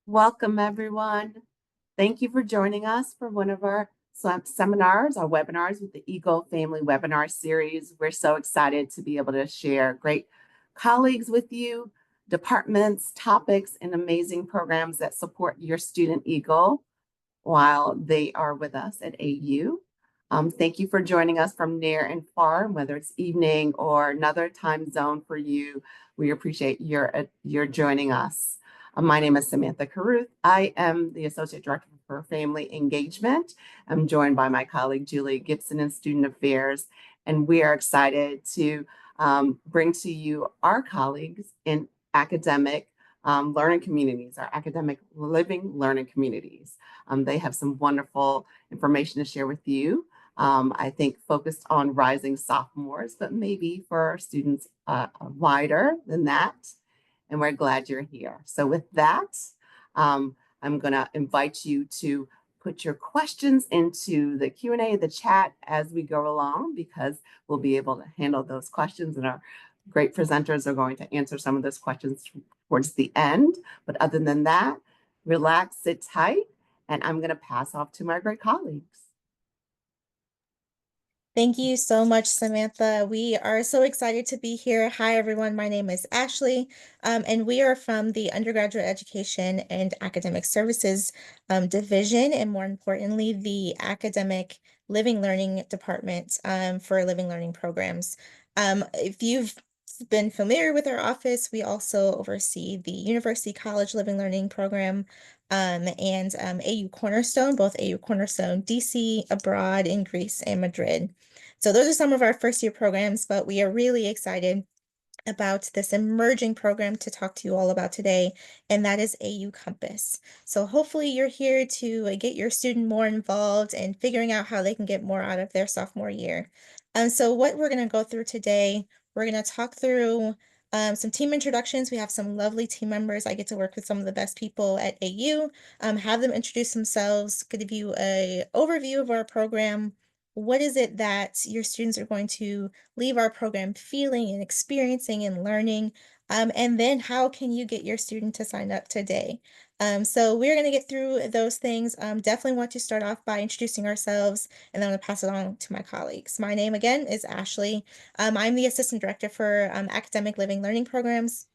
Welcome, everyone. Thank you for joining us for one of our seminars, our webinars with the Eagle Family Webinar Series. We're so excited to be able to share great colleagues with you, departments, topics, and amazing programs that support your student Eagle while they are with us at AU. Thank you for joining us from near and far, whether it's evening or another time zone for you. We appreciate your joining us. My name is Samantha Caruth. I am the Associate Director for Family Engagement. I'm joined by my colleague, Julie Gibson in Student Affairs, and we are excited to bring to you our colleagues in academic learning communities, our academic living learning communities. They have some wonderful information to share with you. I think focused on rising sophomores, but maybe for our students wider than that. And we're glad you're here. So with that, I'm going to invite you to put your questions into the Q&A, the chat as we go along, because we'll be able to handle those questions, and our great presenters are going to answer some of those questions towards the end. But other than that, relax, sit tight, and I'm going to pass off to my great colleagues. Thank you so much, Samantha. We are so excited to be here. Hi, everyone. My name is Ashley, and we are from the Undergraduate Education and Academic Services Division, and more importantly, the Academic Living Learning Department for Living Learning Programs. If you've been familiar with our office, we also oversee the University College Living Learning Program and AU Cornerstone, both AU Cornerstone DC, abroad in Greece and Madrid. So those are some of our first year programs, but we are really excited about this emerging program to talk to you all about today, and that is AU Compass. So hopefully you're here to get your student more involved and figuring out how they can get more out of their sophomore year. So what we're going to go through today, we're going to talk through some team introductions. We have some lovely team members. I get to work with some of the best people at AU, have them introduce themselves, give you an overview of our program. What is it that your students are going to leave our program feeling and experiencing and learning? And then how can you get your student to sign up today? So we're going to get through those things. Definitely want to start off by introducing ourselves, and then I'm going to pass it on to my colleagues. My name again is Ashley. I'm the Assistant Director for Academic Living Learning Programs.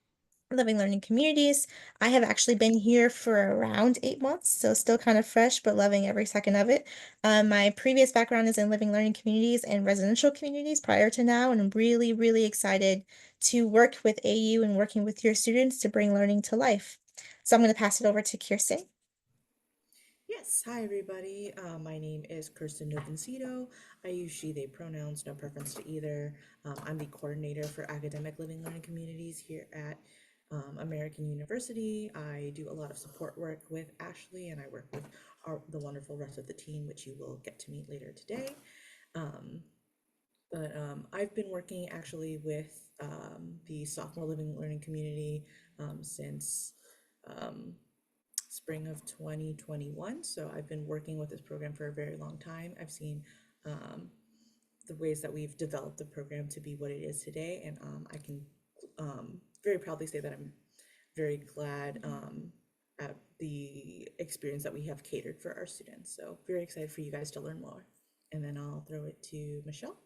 Living Learning Communities. I have actually been here for around 8 months, so still kind of fresh, but loving every second of it. My previous background is in Living Learning Communities and residential communities prior to now, and I'm really, really excited to work with AU and working with your students to bring learning to life. So I'm going to pass it over to Kirsten. Yes, hi everybody. My name is Kirsten Novencito. I use she, they pronouns, no preference to either. I'm the coordinator for academic living learning communities here at American University. I do a lot of support work with Ashley, and I work with the wonderful rest of the team, which you will get to meet later today. I've been working actually with the sophomore living learning community since spring of 2021. So I've been working with this program for a very long time. I've seen the ways that we've developed the program to be what it is today. And I can very proudly say that I'm very glad at the experience that we have catered for our students. So very excited for you guys to learn more. And then I'll throw it to Michelle.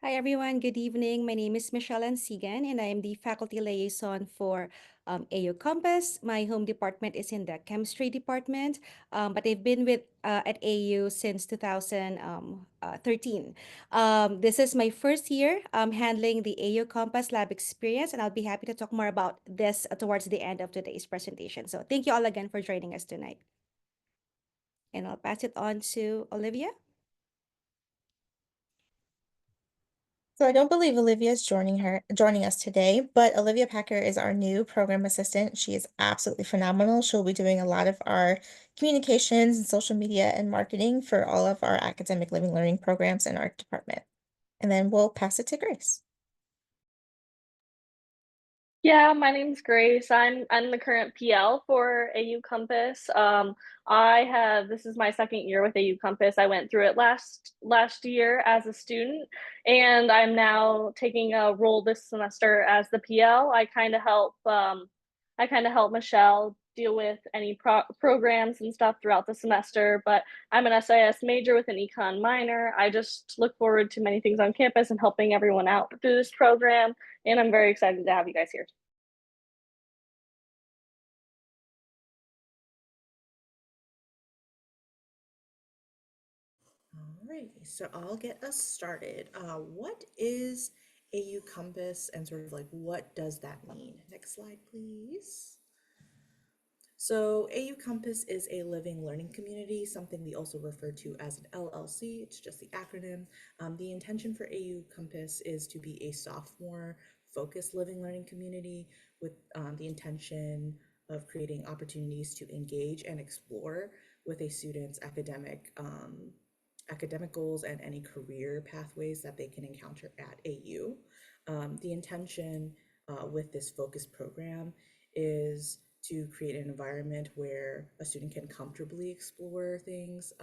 Hi, everyone. Good evening. My name is Michelle Ansigan, and I am the faculty liaison for AU Compass. My home department is in the chemistry department, but I've been with at AU since 2013. This is my first year handling the AU Compass lab experience, and I'll be happy to talk more about this towards the end of today's presentation. So thank you all again for joining us tonight. And I'll pass it on to Olivia. So I don't believe Olivia is joining us today, but Olivia Packer is our new program assistant. She is absolutely phenomenal. She'll be doing a lot of our communications and social media and marketing for all of our academic living learning programs in our department. And then we'll pass it to Grace. Yeah, my name's Grace. I'm the current PL for AU Compass. This is my second year with AU Compass. I went through it last year as a student, and I'm now taking a role this semester as the PL. I kind of help Michelle deal with any programs and stuff throughout the semester, but I'm an SIS major with an econ minor. I just look forward to many things on campus and helping everyone out through this program, and I'm very excited to have you guys here. Alrighty, so I'll get us started. What is AU Compass and sort of like what does that mean? Next slide, please. So AU Compass is a living learning community, something we also refer to as an LLC. It's just the acronym. The intention for AU Compass is to be a sophomore focused living learning community with the intention of creating opportunities to engage and explore with a student's academic goals and any career pathways that they can encounter at AU. The intention with this focused program is to create an environment where a student can comfortably explore things,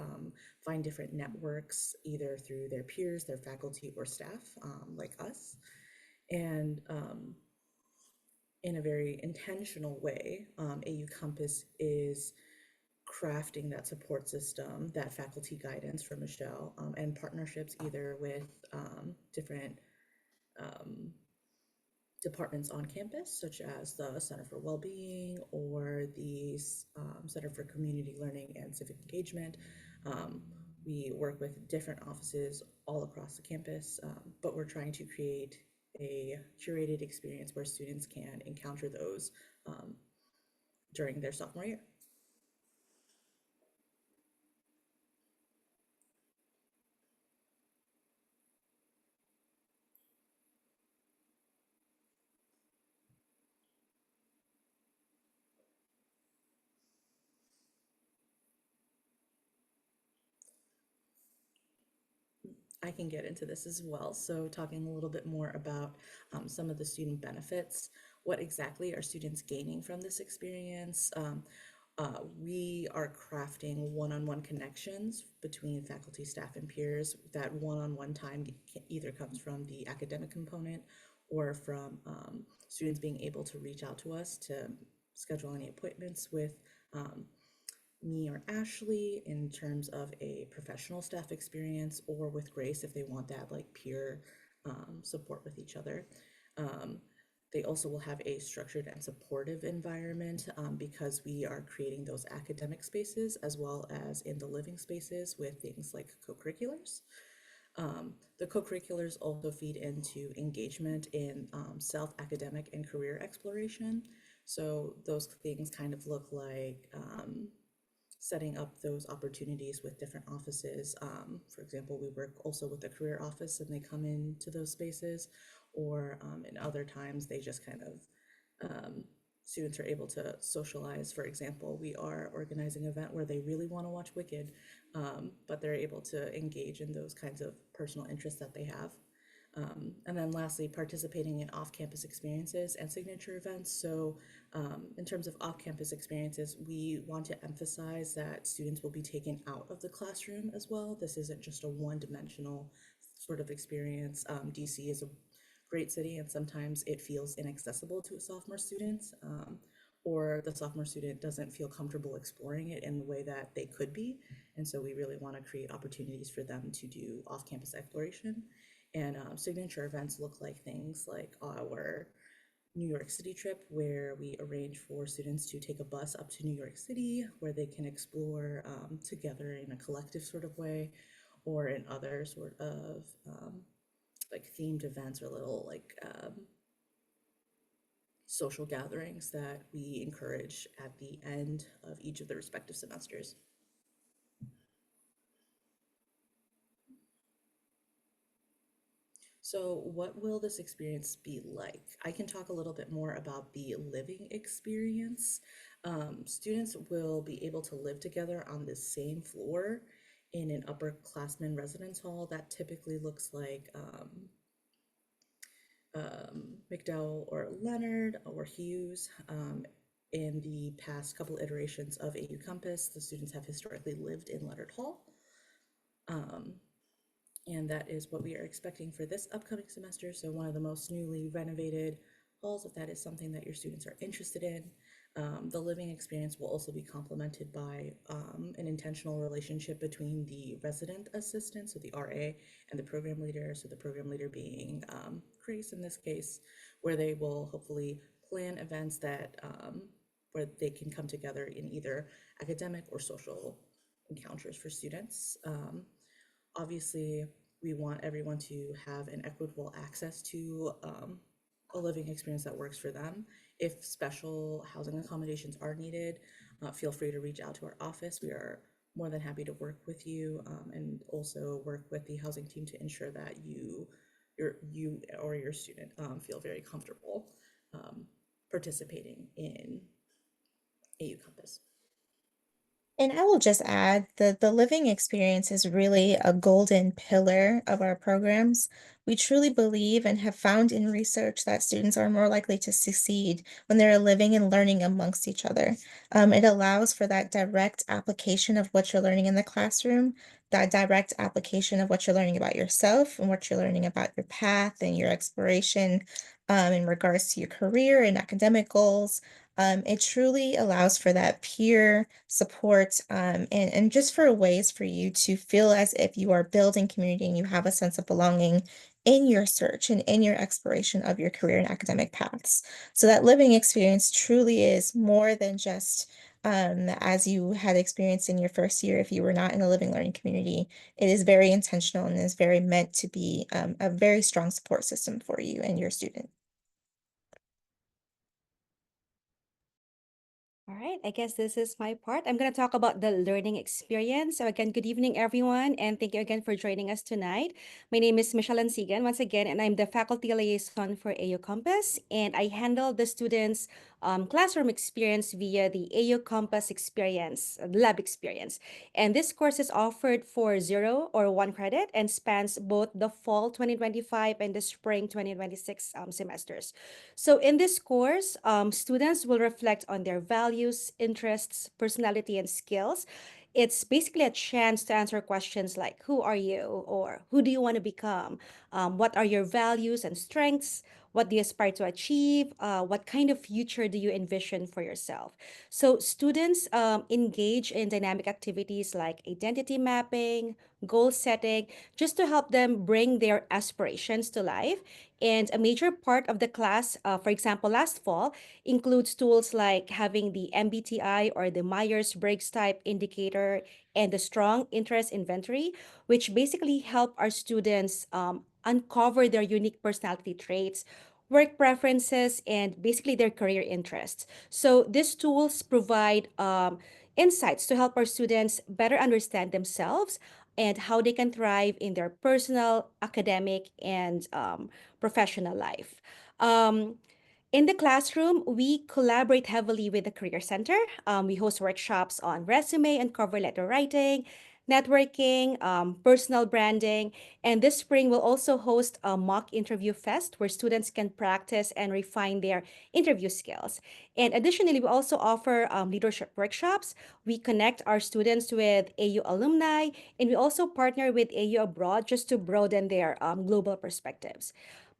find different networks, either through their peers, their faculty, or staff, like us. And in a very intentional way, AU Compass is crafting that support system, that faculty guidance from Michelle, and partnerships either with different departments on campus, such as the Center for Wellbeing or the Center for Community Learning and Civic Engagement. We work with different offices all across the campus, but we're trying to create a curated experience where students can encounter those during their sophomore year. I can get into this as well. So talking a little bit more about some of the student benefits. What exactly are students gaining from this experience? We are crafting one-on-one connections between faculty, staff, and peers. That one-on-one time either comes from the academic component or from students being able to reach out to us to schedule any appointments with me or Ashley in terms of a professional staff experience, or with Grace if they want that like peer support with each other. They also will have a structured and supportive environment because we are creating those academic spaces as well as in the living spaces with things like co-curriculars. The co-curriculars also feed into engagement in self-academic and career exploration. So those things kind of look like setting up those opportunities with different offices. For example, we work also with the career office and they come into those spaces, or in other times they just kind of, students are able to socialize. For example, we are organizing an event where they really want to watch Wicked, but they're able to engage in those kinds of personal interests that they have. And then lastly, participating in off-campus experiences and signature events. So in terms of off-campus experiences, we want to emphasize that students will be taken out of the classroom as well. This isn't just a one-dimensional sort of experience. DC is a great city and sometimes it feels inaccessible to sophomore students, or the sophomore student doesn't feel comfortable exploring it in the way that they could be. And so we really want to create opportunities for them to do off-campus exploration. And signature events look like things like our New York City trip, where we arrange for students to take a bus up to New York City, where they can explore together in a collective sort of way, or in other sort of like themed events or little like social gatherings that we encourage at the end of each of the respective semesters. So what will this experience be like? I can talk a little bit more about the living experience. Students will be able to live together on the same floor in an upperclassmen residence hall that typically looks like McDowell or Leonard or Hughes. In the past couple iterations of AU Compass, the students have historically lived in Leonard Hall. And that is what we are expecting for this upcoming semester. So one of the most newly renovated halls if that is something that your students are interested in. The living experience will also be complemented by an intentional relationship between the resident assistant, so the RA, and the program leader. So the program leader being Grace in this case, where they will hopefully plan events that where they can come together in either academic or social encounters for students. Obviously, we want everyone to have an equitable access to a living experience that works for them. If special housing accommodations are needed, feel free to reach out to our office. We are more than happy to work with you and also work with the housing team to ensure that you or your student feel very comfortable participating in AU Compass. And I will just add that the living experience is really a golden pillar of our programs. We truly believe and have found in research that students are more likely to succeed when they're living and learning amongst each other. It allows for that direct application of what you're learning in the classroom, that direct application of what you're learning about yourself and what you're learning about your path and your exploration in regards to your career and academic goals. It truly allows for that peer support and just for ways for you to feel as if you are building community and you have a sense of belonging in your search and in your exploration of your career and academic paths. So that living experience truly is more than just as you had experienced in your first year if you were not in a living learning community. It is very intentional and is very meant to be a very strong support system for you and your student. All right, I guess this is my part. I'm going to talk about the learning experience. So again, good evening, everyone, and thank you again for joining us tonight. My name is Michelle Ansigan once again, and I'm the faculty liaison for AU Compass, and I handle the students' classroom experience via the AU Compass experience, lab experience. And this course is offered for 0 or 1 credit and spans both the fall 2025 and the spring 2026 semesters. So in this course, students will reflect on their values, interests, personality, and skills. It's basically a chance to answer questions like, who are you? Or who do you want to become? What are your values and strengths? What do you aspire to achieve? What kind of future do you envision for yourself? So students engage in dynamic activities like identity mapping, goal setting, just to help them bring their aspirations to life. And a major part of the class, for example, last fall, includes tools like having the MBTI or the Myers-Briggs type indicator and the strong interest inventory, which basically help our students uncover their unique personality traits, work preferences, and basically their career interests. So these tools provide insights to help our students better understand themselves and how they can thrive in their personal, academic, and professional life. Um, in the classroom, we collaborate heavily with the Career Center. We host workshops on resume and cover letter writing, networking, personal branding, and this spring we'll also host a mock interview fest where students can practice and refine their interview skills. And additionally, we also offer leadership workshops. We connect our students with AU alumni, and we also partner with AU abroad just to broaden their global perspectives.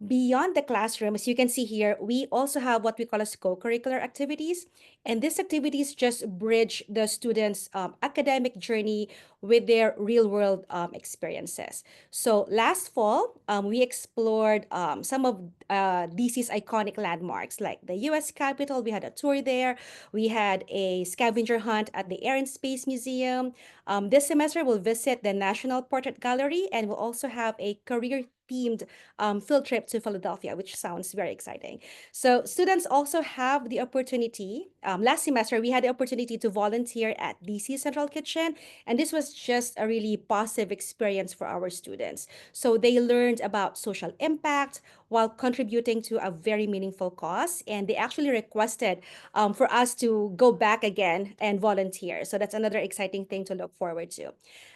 Beyond the classroom, as you can see here, we also have what we call as co-curricular activities. And these activities just bridge the students' academic journey with their real-world experiences. So last fall, we explored some of DC's iconic landmarks, like the U.S. Capitol. We had a tour there. We had a scavenger hunt at the Air and Space Museum. This semester, we'll visit the National Portrait Gallery, and we'll also have a career-themed field trip to Philadelphia, which sounds very exciting. So students also have the opportunity. Last semester, we had the opportunity to volunteer at DC Central Kitchen, and this was just a really positive experience for our students. So they learned about social impact while contributing to a very meaningful cause, and they actually requested for us to go back again and volunteer. So that's another exciting thing to look forward to.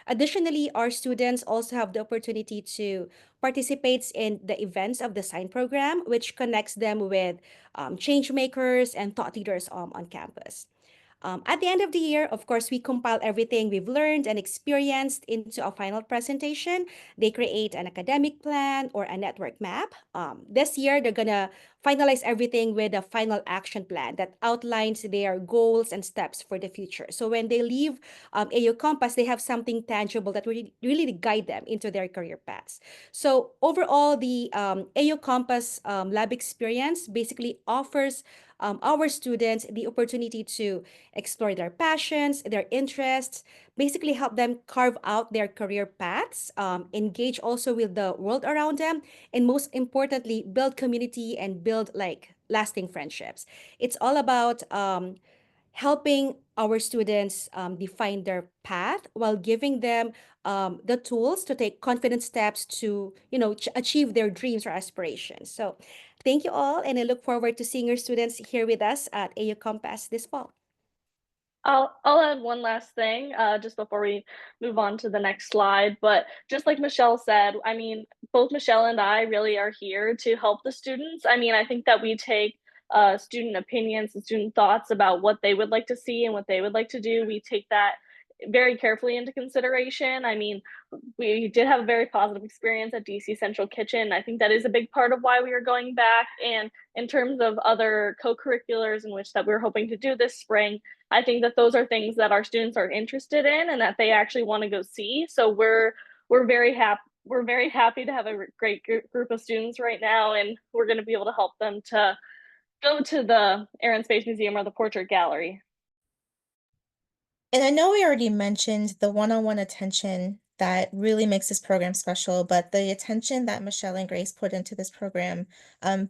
Additionally, our students also have the opportunity to participate in the events of the SIGN program, which connects them with change makers and thought leaders on campus. At the end of the year, of course, we compile everything we've learned and experienced into a final presentation. They create an academic plan or a network map. This year, they're gonna finalize everything with a final action plan that outlines their goals and steps for the future. So when they leave AU Compass, they have something tangible that really guide them into their career paths. So overall, the AU Compass lab experience basically offers our students the opportunity to explore their passions, their interests, basically help them carve out their career paths, engage also with the world around them, and most importantly, build community and build like lasting friendships. It's all about helping our students define their path while giving them the tools to take confident steps to, achieve their dreams or aspirations. So thank you all, and I look forward to seeing your students here with us at AU Compass this fall. I'll add one last thing just before we move on to the next slide. But just like Michelle said, I mean, both Michelle and I really are here to help the students. I mean, I think that we take student opinions and student thoughts about what they would like to see and what they would like to do. We take that very carefully into consideration. I mean, we did have a very positive experience at DC Central Kitchen. I think that is a big part of why we are going back. And in terms of other co-curriculars in which that we're hoping to do this spring, I think that those are things that our students are interested in and that they actually want to go see. So we're very happy to have a great group of students right now, and we're going to be able to help them to go to the Air and Space Museum or the Portrait Gallery. And I know we already mentioned the one-on-one attention that really makes this program special, but the attention that Michelle and Grace put into this program,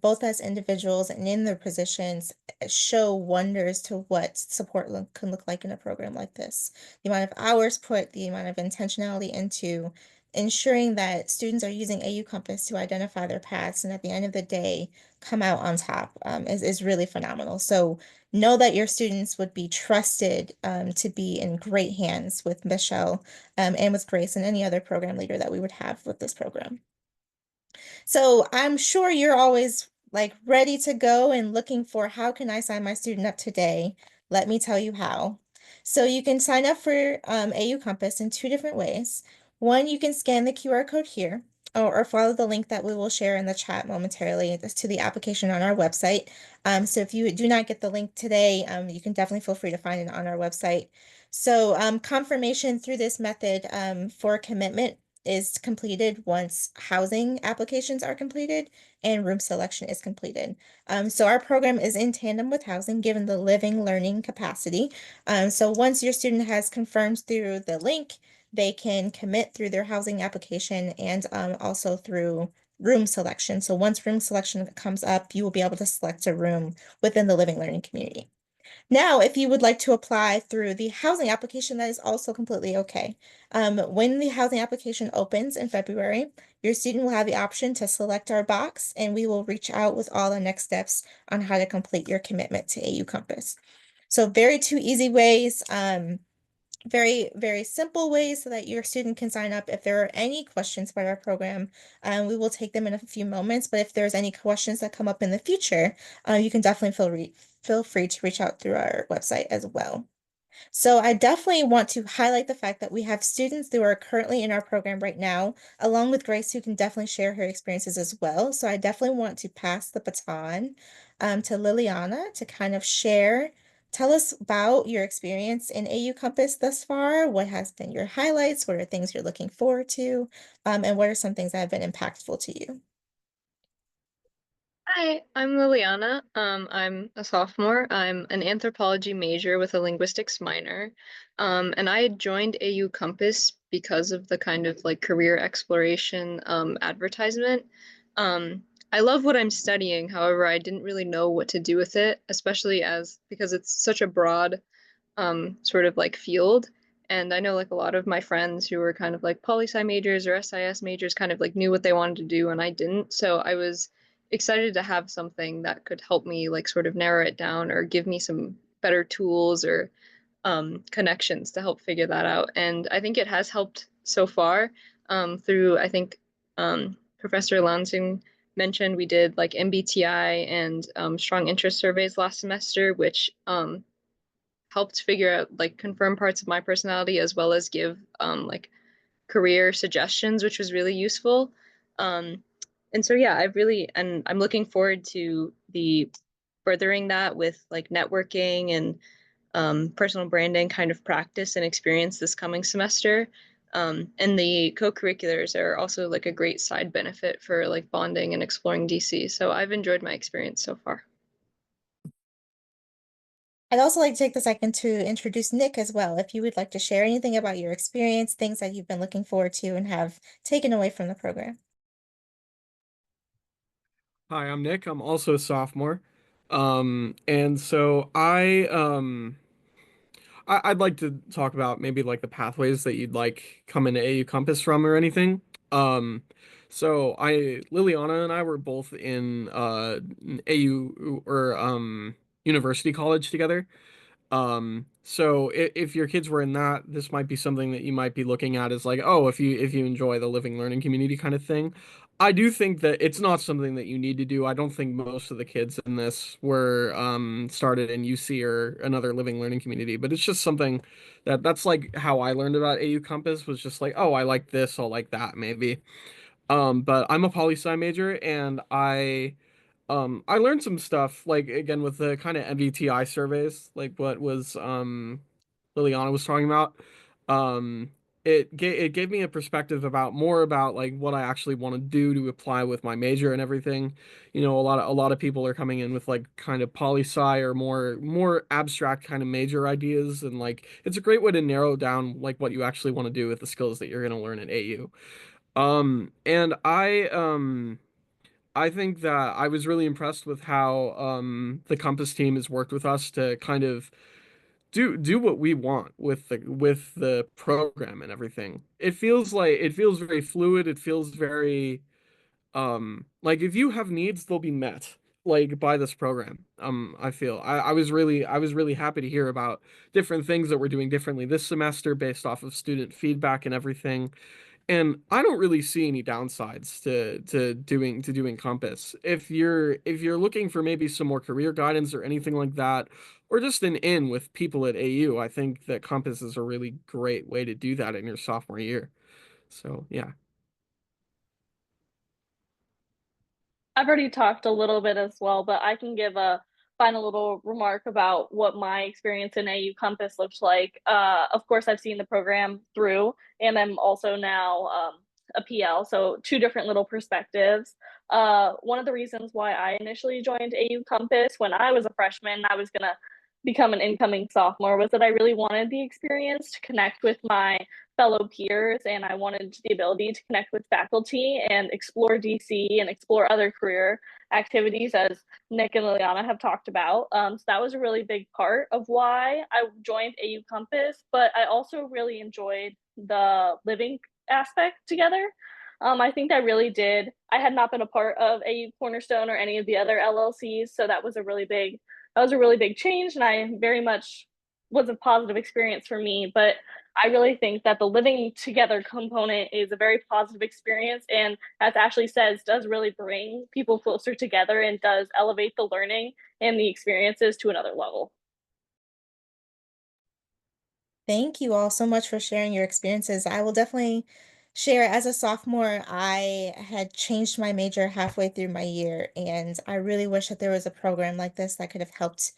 both as individuals and in their positions, show wonders to what support can look like in a program like this. The amount of hours put, the amount of intentionality into ensuring that students are using AU Compass to identify their paths and at the end of the day come out on top is really phenomenal. So know that your students would be trusted to be in great hands with Michelle and with Grace and any other program leader that we would have with this program. So I'm sure you're always like ready to go and looking for how can I sign my student up today? Let me tell you how. So you can sign up for AU Compass in two different ways. One, you can scan the QR code here or follow the link that we will share in the chat momentarily to the application on our website. So if you do not get the link today, you can definitely feel free to find it on our website. So confirmation through this method for commitment is completed once housing applications are completed and room selection is completed. So our program is in tandem with housing given the living learning capacity. So once your student has confirmed through the link, they can commit through their housing application and also through room selection. So once room selection comes up, you will be able to select a room within the living learning community. Now, if you would like to apply through the housing application, that is also completely okay. When the housing application opens in February, your student will have the option to select our box and we will reach out with all the next steps on how to complete your commitment to AU Compass. So very two easy ways, very, very simple ways so that your student can sign up. If there are any questions about our program, we will take them in a few moments. But if there's any questions that come up in the future, you can definitely feel free to reach out through our website as well. So I definitely want to highlight the fact that we have students who are currently in our program right now, along with Grace, who can definitely share her experiences as well. So I definitely want to pass the baton to Liliana to kind of tell us about your experience in AU Compass thus far. What has been your highlights? What are things you're looking forward to? And what are some things that have been impactful to you? Hi, I'm Liliana. I'm a sophomore. I'm an anthropology major with a linguistics minor. And I had joined AU Compass because of the kind of like career exploration advertisement. I love what I'm studying. However, I didn't really know what to do with it, especially because it's such a broad sort of like field. And I know like a lot of my friends who were kind of like poli-sci majors or SIS majors kind of like knew what they wanted to do and I didn't. So I was excited to have something that could help me like sort of narrow it down or give me some better tools or connections to help figure that out. And I think it has helped so far through, I think Professor Lansing mentioned we did like MBTI and strong interest surveys last semester, which helped figure out like confirm parts of my personality as well as give like career suggestions, which was really useful. And so yeah, I'm looking forward to the furthering that with like networking and personal branding kind of practice and experience this coming semester. And the co-curriculars are also like a great side benefit for like bonding and exploring DC. So I've enjoyed my experience so far. I'd also like to take the second to introduce Nick as well. If you would like to share anything about your experience, things that you've been looking forward to and have taken away from the program. Hi, I'm Nick. I'm also a sophomore. And so I'd like to talk about maybe like the pathways that you'd like come into AU Compass from or anything. Um, so Liliana and I were both in AU or University College together. So if your kids were in that, this might be something that you might be looking at as like, oh, if you enjoy the living learning community kind of thing. I do think that it's not something that you need to do. I don't think most of the kids in this were started in UC or another living learning community, but it's just something that's like how I learned about AU Compass was just like, oh, I like this, I'll like that maybe. But I'm a poli-sci major and I learned some stuff like again with the kind of MBTI surveys, like what was Liliana was talking about. Um it gave me a perspective about more about like what I actually want to do to apply with my major and everything. You know, a lot of people are coming in with like kind of poli-sci or more abstract kind of major ideas and like it's a great way to narrow down like what you actually want to do with the skills that you're going to learn at AU. And I think that I was really impressed with how the Compass team has worked with us to kind of do what we want with the program and everything. It feels very fluid. It feels very like if you have needs, they'll be met like by this program. I was really happy to hear about different things that we're doing differently this semester based off of student feedback and everything. And I don't really see any downsides to doing Compass. If you're looking for maybe some more career guidance or anything like that, or just an in with people at AU, I think that Compass is a really great way to do that in your sophomore year. So yeah. I've already talked a little bit as well, but I can give a final little remark about what my experience in AU Compass looks like. Of course, I've seen the program through, and I'm also now a PL, so two different little perspectives. One of the reasons why I initially joined AU Compass when I was a freshman, I was gonna become an incoming sophomore, was that I really wanted the experience to connect with my fellow peers, and I wanted the ability to connect with faculty and explore DC and explore other career activities, as Nick and Liliana have talked about. So that was a really big part of why I joined AU Compass, but I also really enjoyed the living aspect together. I think I really did. I had not been a part of AU Cornerstone or any of the other LLCs, so that was a really big change, and I very much was a positive experience for me. But I really think that the living together component is a very positive experience, and as Ashley says, does really bring people closer together and does elevate the learning and the experiences to another level. Thank you all so much for sharing your experiences. I will definitely share as a sophomore, I had changed my major halfway through my year, and I really wish that there was a program like this that could have helped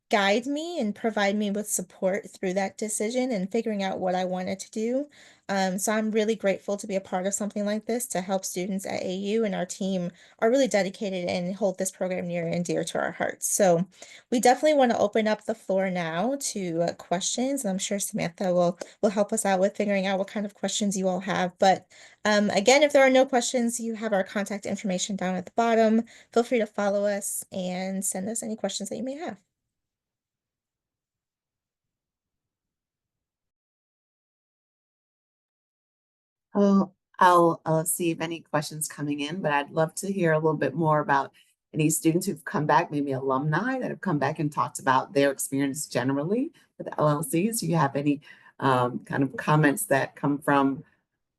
guide me and provide me with support through that decision and figuring out what I wanted to do. So I'm really grateful to be a part of something like this to help students at AU, and our team are really dedicated and hold this program near and dear to our hearts. So we definitely want to open up the floor now to questions, and I'm sure Samantha will help us out with figuring out what kind of questions you all have. But again, if there are no questions, you have our contact information down at the bottom. Feel free to follow us and send us any questions that you may have. Oh, I'll see if any questions coming in, but I'd love to hear a little bit more about any students who've come back, maybe alumni that have come back and talked about their experience generally with LLCs. Do you have any kind of comments that come from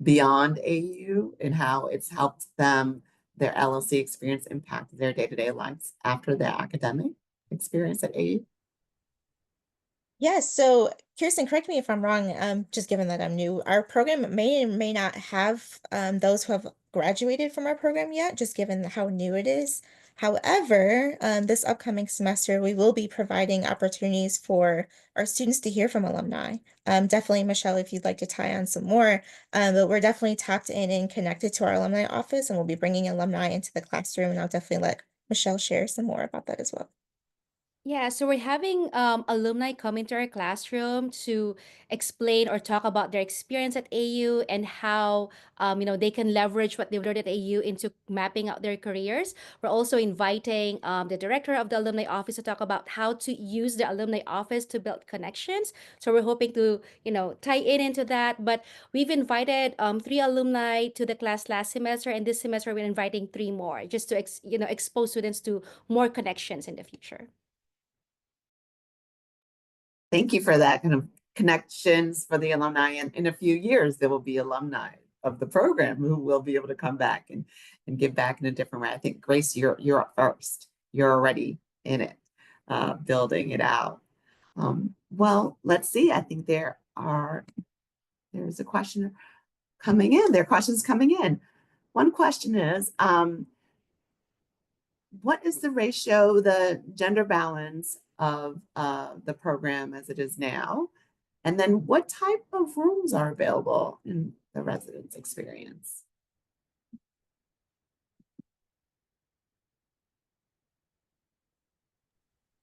beyond AU and how it's helped them, their LLC experience impact their day-to-day lives after their academic experience at AU? Yes, so Kirsten, correct me if I'm wrong, just given that I'm new, our program may or may not have those who have graduated from our program yet, just given how new it is. However, this upcoming semester, we will be providing opportunities for our students to hear from alumni. Definitely, Michelle, if you'd like to tie on some more, but we're definitely tapped in and connected to our alumni office, and we'll be bringing alumni into the classroom, and I'll definitely let Michelle share some more about that as well. Yeah, so we're having alumni come into our classroom to explain or talk about their experience at AU and how they can leverage what they've learned at AU into mapping out their careers. We're also inviting the director of the alumni office to talk about how to use the alumni office to build connections. So we're hoping to tie in into that. But we've invited 3 alumni to the class last semester, and this semester we're inviting 3 more just to expose students to more connections in the future. Thank you for that kind of connections for the alumni. And in a few years, there will be alumni of the program who will be able to come back and give back in a different way. I think, Grace, you're up first. You're already in it, building it out. Well, let's see. I think there's a question coming in. There are questions coming in. One question is, what is the ratio, the gender balance of the program as it is now? And then what type of rooms are available in the residence experience?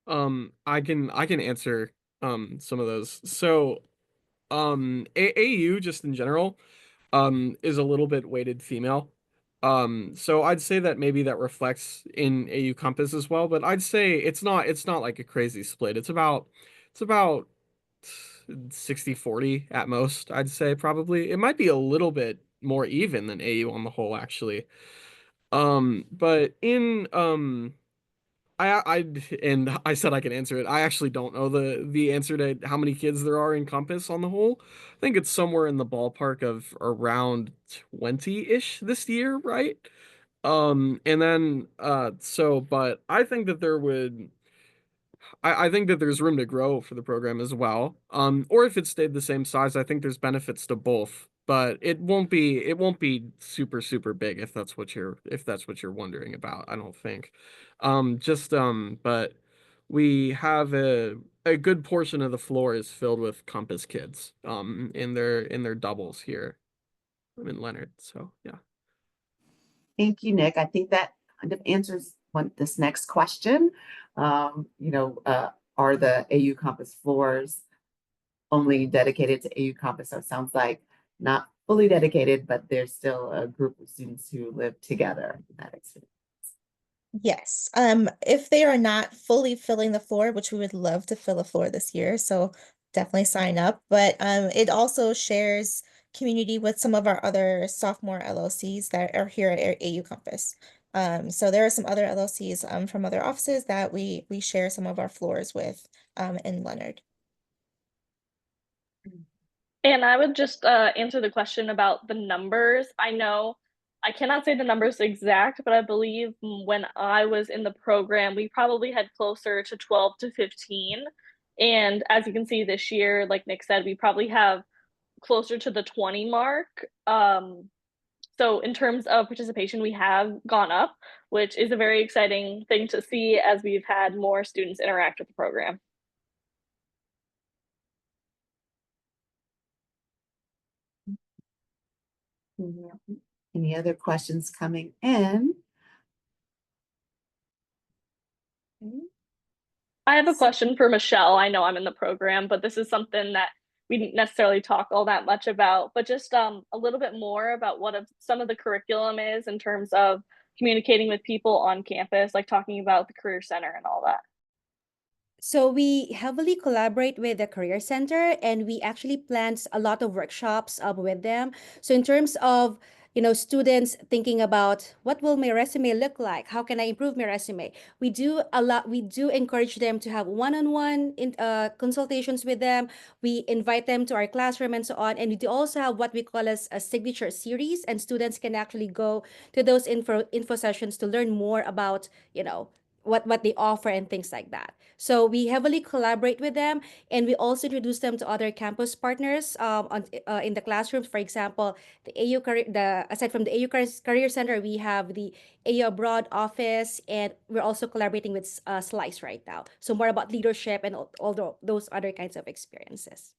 I can answer some of those. So AU just in general is a little bit weighted female. So I'd say that maybe that reflects in AU Compass as well, but I'd say it's not like a crazy split. It's about 60-40 at most, I'd say probably. It might be a little bit more even than AU on the whole, actually. But in I and I said I could answer it. I actually don't know the answer to how many kids there are in Compass on the whole. I think it's somewhere in the ballpark of around 20-ish this year, right? And then but I think that I think that there's room to grow for the program as well. Or if it stayed the same size, I think there's benefits to both. But it won't be super super big if that's what you're wondering about. I don't think. But we have a good portion of the floor is filled with Compass kids. In their doubles here. I'm in Leonard, so yeah. Thank you, Nick. I think that kind of answers this next question. Are the AU Compass floors only dedicated to AU Compass? So it sounds like not fully dedicated, but there's still a group of students who live together in that experience. Yes. If they are not fully filling the floor, which we would love to fill a floor this year, so definitely sign up. But it also shares community with some of our other sophomore LLCs that are here at AU Compass. So there are some other LLCs from other offices that we share some of our floors with in Leonard. And I would just answer the question about the numbers. I know I cannot say the numbers exact, but I believe when I was in the program, we probably had closer to 12 to 15. And as you can see this year, like Nick said, we probably have closer to the 20 mark. So in terms of participation, we have gone up, which is a very exciting thing to see as we've had more students interact with the program. Any other questions coming in? I have a question for Michelle. I know I'm in the program, but this is something that we didn't necessarily talk all that much about, but just a little bit more about what some of the curriculum is in terms of communicating with people on campus, like talking about the Career Center and all that. So we heavily collaborate with the Career Center, and we actually plan a lot of workshops with them. So in terms of students thinking about what will my resume look like, how can I improve my resume, we do encourage them to have one-on-one consultations with them. We invite them to our classroom and so on, and we do also have what we call as a signature series, and students can actually go to those info sessions to learn more about what they offer and things like that. So we heavily collaborate with them, and we also introduce them to other campus partners in the classrooms. For example, the AU career, the aside from the AU Career Center, we have the AU Abroad office, and we're also collaborating with Slice right now. So more about leadership and all those other kinds of experiences.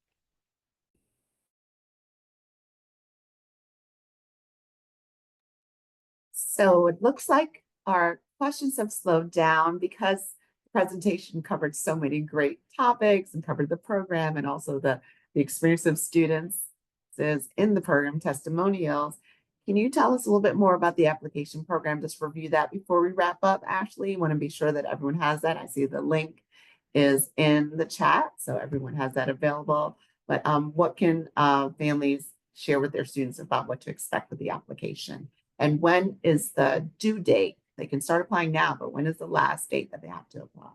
So it looks like our questions have slowed down because the presentation covered so many great topics and covered the program and also the experience of students is in the program testimonials. Can you tell us a little bit more about the application program? Just review that before we wrap up, Ashley. Want to be sure that everyone has that. I see the link is in the chat, so everyone has that available. But what can families share with their students about what to expect with the application? And when is the due date? They can start applying now, but when is the last date that they have to apply?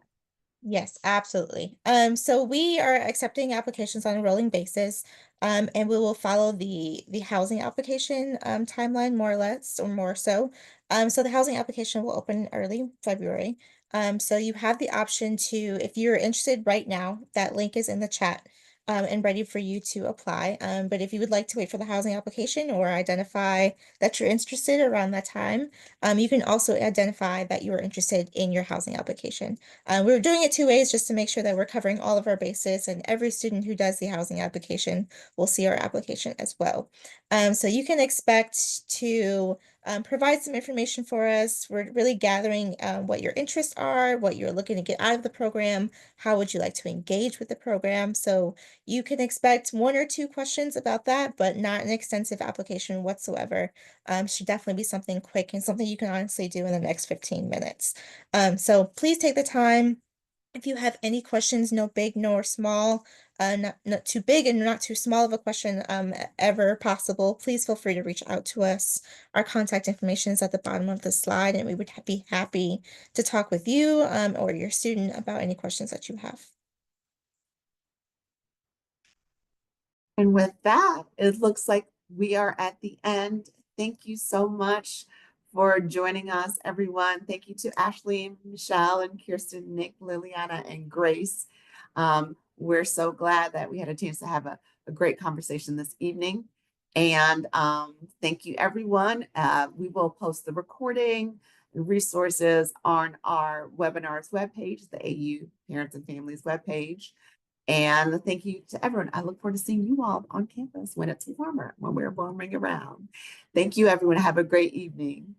Yes, absolutely. So we are accepting applications on a rolling basis, and we will follow the housing application timeline more or less or more so. So the housing application will open early February. So you have the option to, if you're interested right now, that link is in the chat. And ready for you to apply. But if you would like to wait for the housing application or identify that you're interested around that time, you can also identify that you are interested in your housing application. We're doing it two ways just to make sure that we're covering all of our bases, and every student who does the housing application will see our application as well. So you can expect to provide some information for us. We're really gathering what your interests are, what you're looking to get out of the program, how would you like to engage with the program. So you can expect one or two questions about that, but not an extensive application whatsoever. Should definitely be something quick and something you can honestly do in the next 15 minutes. So please take the time. If you have any questions, no big nor small, not too big and not too small of a question ever possible, please feel free to reach out to us. Our contact information is at the bottom of the slide, and we would be happy to talk with you or your student about any questions that you have. And with that, it looks like we are at the end. Thank you so much for joining us, everyone. Thank you to Ashley, Michelle, and Kirsten, Nick, Liliana, and Grace. We're so glad that we had a chance to have a great conversation this evening. And thank you, everyone. We will post the recording and resources on our webinars webpage, the AU Parents and Families webpage. And thank you to everyone. I look forward to seeing you all on campus when it's warmer, when we're warming around. Thank you, everyone. Have a great evening.